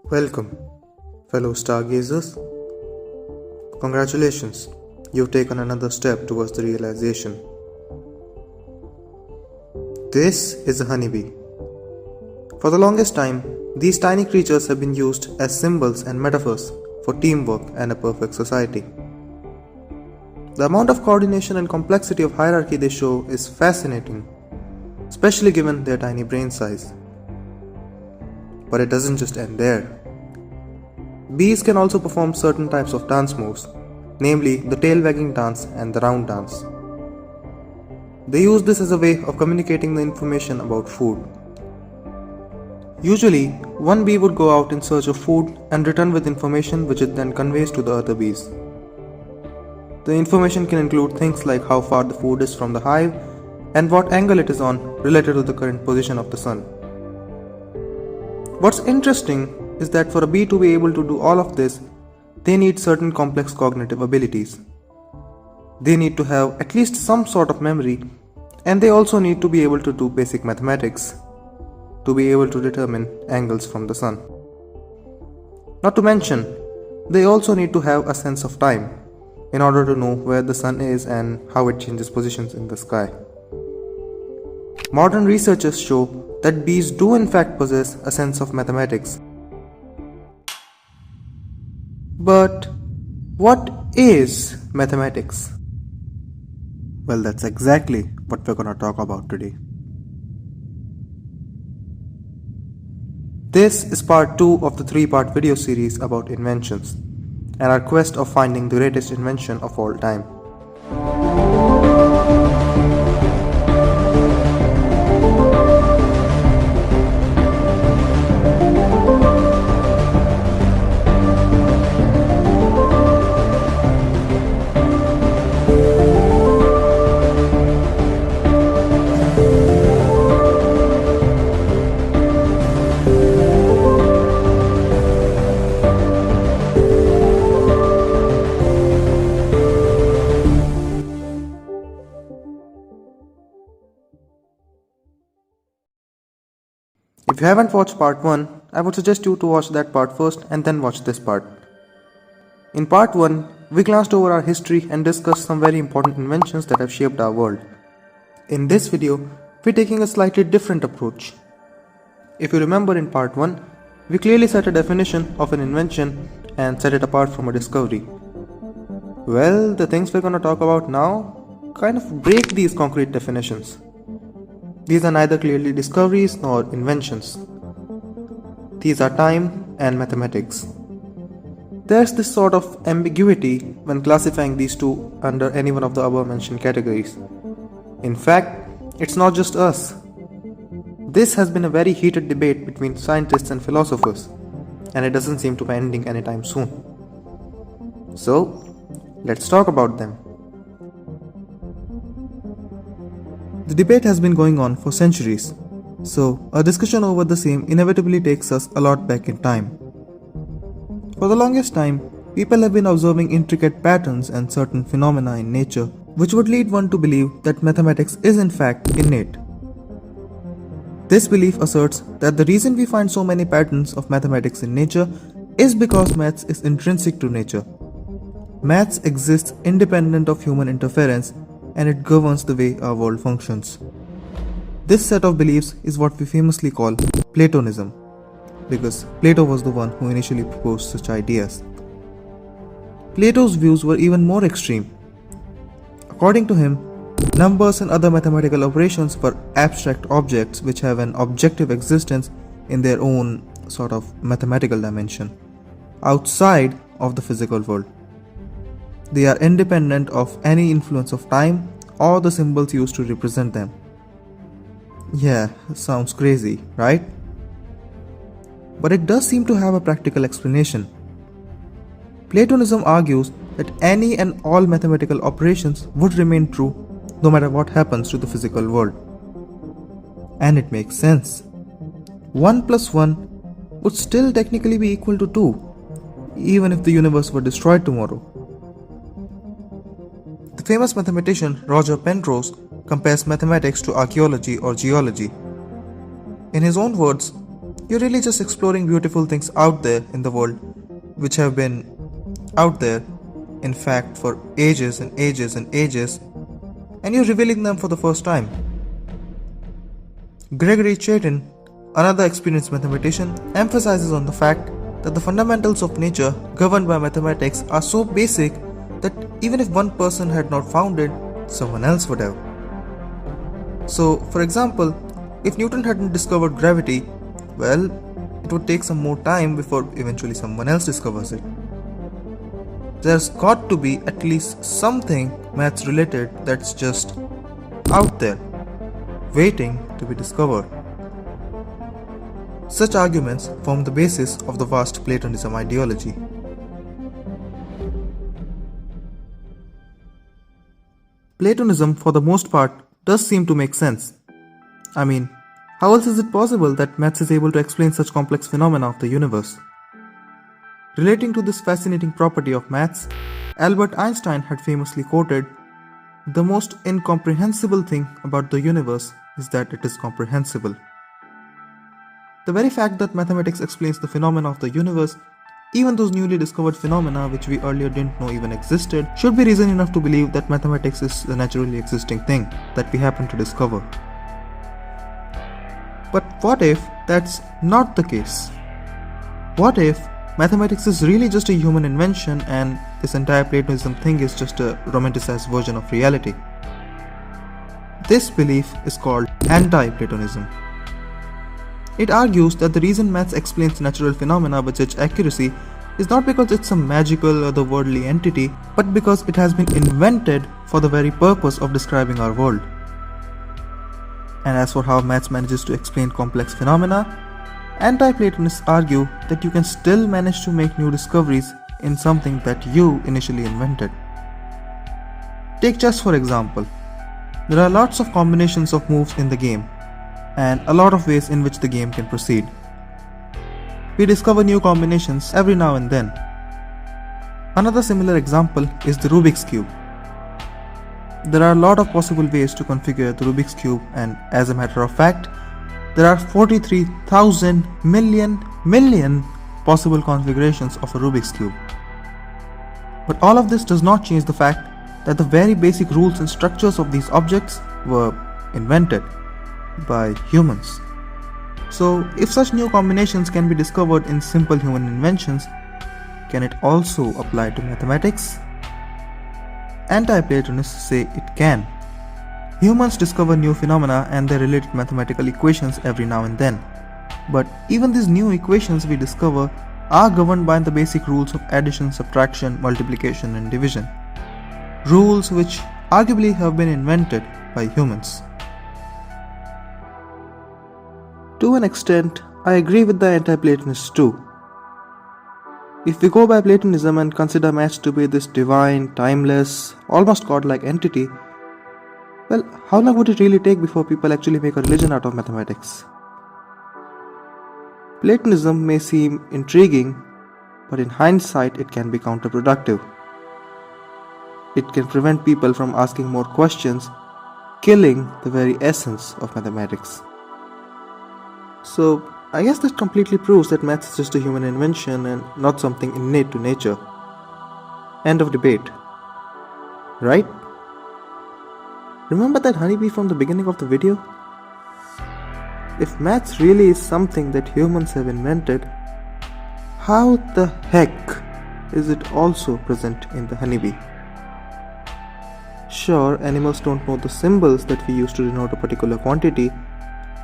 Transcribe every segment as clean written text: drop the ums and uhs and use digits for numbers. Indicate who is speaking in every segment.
Speaker 1: Welcome, fellow stargazers. Congratulations, you've taken another step towards the realization. This is a honeybee. For the longest time, these tiny creatures have been used as symbols and metaphors for teamwork and a perfect society. The amount of coordination and complexity of hierarchy they show is fascinating, especially given their tiny brain size. But it doesn't just end there. Bees can also perform certain types of dance moves, namely the tail wagging dance and the round dance. They use this as a way of communicating the information about food. Usually, one bee would go out in search of food and return with information which it then conveys to the other bees. The information can include things like how far the food is from the hive and what angle it is on related to the current position of the sun. What's interesting is that for a bee to be able to do all of this, they need certain complex cognitive abilities. They need to have at least some sort of memory, and they also need to be able to do basic mathematics to be able to determine angles from the sun. Not to mention, they also need to have a sense of time in order to know where the sun is and how it changes positions in the sky. Modern researchers show that bees do in fact possess a sense of mathematics. But what is mathematics? Well, that's exactly what we're going to talk about today. This is part 2 of the 3-part video series about inventions and our quest of finding the greatest invention of all time. If you haven't watched part 1, I would suggest you to watch that part first and then watch this part. In part 1, we glanced over our history and discussed some very important inventions that have shaped our world. In this video, we're taking a slightly different approach. If you remember in part 1, we clearly set a definition of an invention and set it apart from a discovery. Well, the things we're going to talk about now kind of break these concrete definitions. These are neither clearly discoveries nor inventions. These are time and mathematics. There's this sort of ambiguity when classifying these two under any one of the above mentioned categories. In fact, it's not just us. This has been a very heated debate between scientists and philosophers, and it doesn't seem to be ending anytime soon. So, let's talk about them. The debate has been going on for centuries, so a discussion over the same inevitably takes us a lot back in time. For the longest time, people have been observing intricate patterns and certain phenomena in nature, which would lead one to believe that mathematics is in fact innate. This belief asserts that the reason we find so many patterns of mathematics in nature is because maths is intrinsic to nature. Maths exists independent of human interference, and it governs the way our world functions. This set of beliefs is what we famously call Platonism, because Plato was the one who initially proposed such ideas. Plato's views were even more extreme. According to him, numbers and other mathematical operations were abstract objects which have an objective existence in their own sort of mathematical dimension, outside of the physical world. They are independent of any influence of time or the symbols used to represent them. Yeah, sounds crazy, right? But it does seem to have a practical explanation. Platonism argues that any and all mathematical operations would remain true no matter what happens to the physical world. And it makes sense. 1 plus 1 would still technically be equal to 2, even if the universe were destroyed tomorrow. The famous mathematician Roger Penrose compares mathematics to archaeology or geology. In his own words, You're really just exploring beautiful things out there in the world, which have been out there, in fact, for ages and ages and ages, and you're revealing them for the first time. Gregory Chaitin, another experienced mathematician, emphasizes on the fact that the fundamentals of nature governed by mathematics are so basic that even if one person had not found it, someone else would have. So, for example, if Newton hadn't discovered gravity, well, it would take some more time before eventually someone else discovers it. There's got to be at least something maths related that's just out there, waiting to be discovered. Such arguments form the basis of the vast Platonism ideology. Platonism, for the most part, does seem to make sense. I mean, how else is it possible that maths is able to explain such complex phenomena of the universe? Relating to this fascinating property of maths, Albert Einstein had famously quoted, "The most incomprehensible thing about the universe is that it is comprehensible." The very fact that mathematics explains the phenomena of the universe, even those newly discovered phenomena which we earlier didn't know even existed, should be reason enough to believe that mathematics is a naturally existing thing that we happen to discover. But what if that's not the case? What if mathematics is really just a human invention and this entire Platonism thing is just a romanticized version of reality? This belief is called Antiplatonism. It argues that the reason maths explains natural phenomena with such accuracy is not because it's some magical or otherworldly entity, but because it has been invented for the very purpose of describing our world. And as for how maths manages to explain complex phenomena, Anti-Platonists argue that you can still manage to make new discoveries in something that you initially invented. Take chess for example. There are lots of combinations of moves in the game, and a lot of ways in which the game can proceed. We discover new combinations every now and then. Another similar example is the Rubik's Cube. There are a lot of possible ways to configure the Rubik's Cube, and as a matter of fact, there are 43,000 million possible configurations of a Rubik's Cube. But all of this does not change the fact that the very basic rules and structures of these objects were invented by humans. So, if such new combinations can be discovered in simple human inventions, can it also apply to mathematics? Anti-Platonists say it can. Humans discover new phenomena and their related mathematical equations every now and then. But even these new equations we discover are governed by the basic rules of addition, subtraction, multiplication, and division. Rules which arguably have been invented by humans. To an extent, I agree with the anti-Platonists too. If we go by Platonism and consider maths to be this divine, timeless, almost godlike entity, well, how long would it really take before people actually make a religion out of mathematics? Platonism may seem intriguing, but in hindsight it can be counterproductive. It can prevent people from asking more questions, killing the very essence of mathematics. So, I guess that completely proves that maths is just a human invention and not something innate to nature. End of debate. Right? Remember that honeybee from the beginning of the video? If maths really is something that humans have invented, how the heck is it also present in the honeybee? Sure, animals don't know the symbols that we use to denote a particular quantity,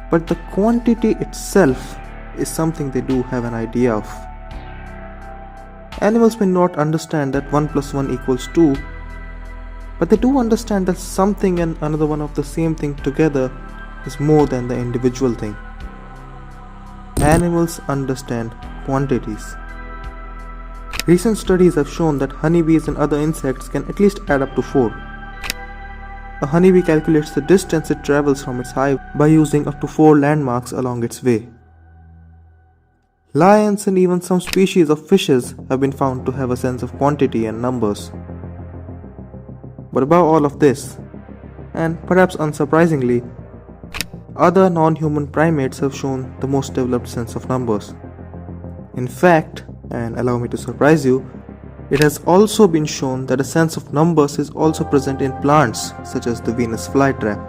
Speaker 1: but the quantity itself is something they do have an idea of. Animals may not understand that 1 plus 1 equals 2, but they do understand that something and another one of the same thing together is more than the individual thing. Animals understand quantities. Recent studies have shown that honeybees and other insects can at least add up to 4. A honeybee calculates the distance it travels from its hive by using up to 4 landmarks along its way. Lions and even some species of fishes have been found to have a sense of quantity and numbers. But above all of this, and perhaps unsurprisingly, other non-human primates have shown the most developed sense of numbers. In fact, and allow me to surprise you, it has also been shown that a sense of numbers is also present in plants such as the Venus flytrap.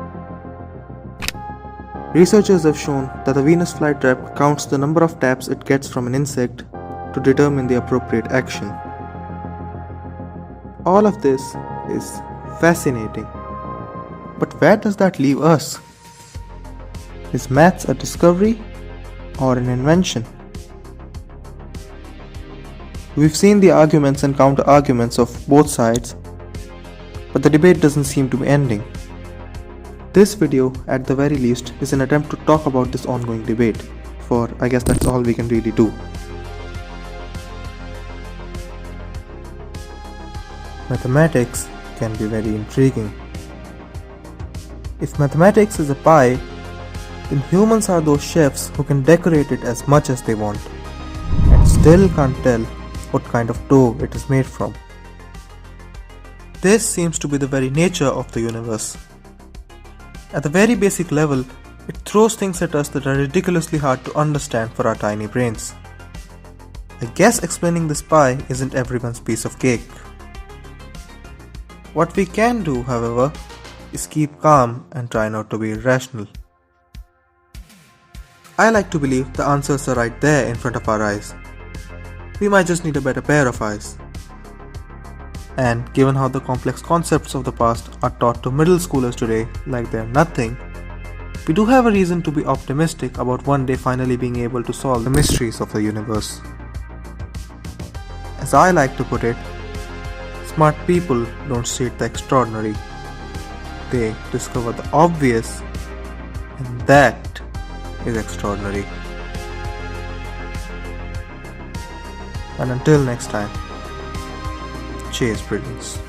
Speaker 1: Researchers have shown that the Venus flytrap counts the number of taps it gets from an insect to determine the appropriate action. All of this is fascinating. But where does that leave us? Is maths a discovery or an invention? We've seen the arguments and counter-arguments of both sides, but the debate doesn't seem to be ending. This video, at the very least, is an attempt to talk about this ongoing debate, for I guess that's all we can really do. Mathematics can be very intriguing. If mathematics is a pie, then humans are those chefs who can decorate it as much as they want, and still can't tell what kind of dough it is made from. This seems to be the very nature of the universe. At the very basic level, it throws things at us that are ridiculously hard to understand for our tiny brains. I guess explaining this pie isn't everyone's piece of cake. What we can do, however, is keep calm and try not to be irrational. I like to believe the answers are right there in front of our eyes. We might just need a better pair of eyes. And given how the complex concepts of the past are taught to middle schoolers today like they're nothing, we do have a reason to be optimistic about one day finally being able to solve the mysteries of the universe. As I like to put it, smart people don't seek the extraordinary. They discover the obvious, and that is extraordinary. And until next time, cheers, brilliance.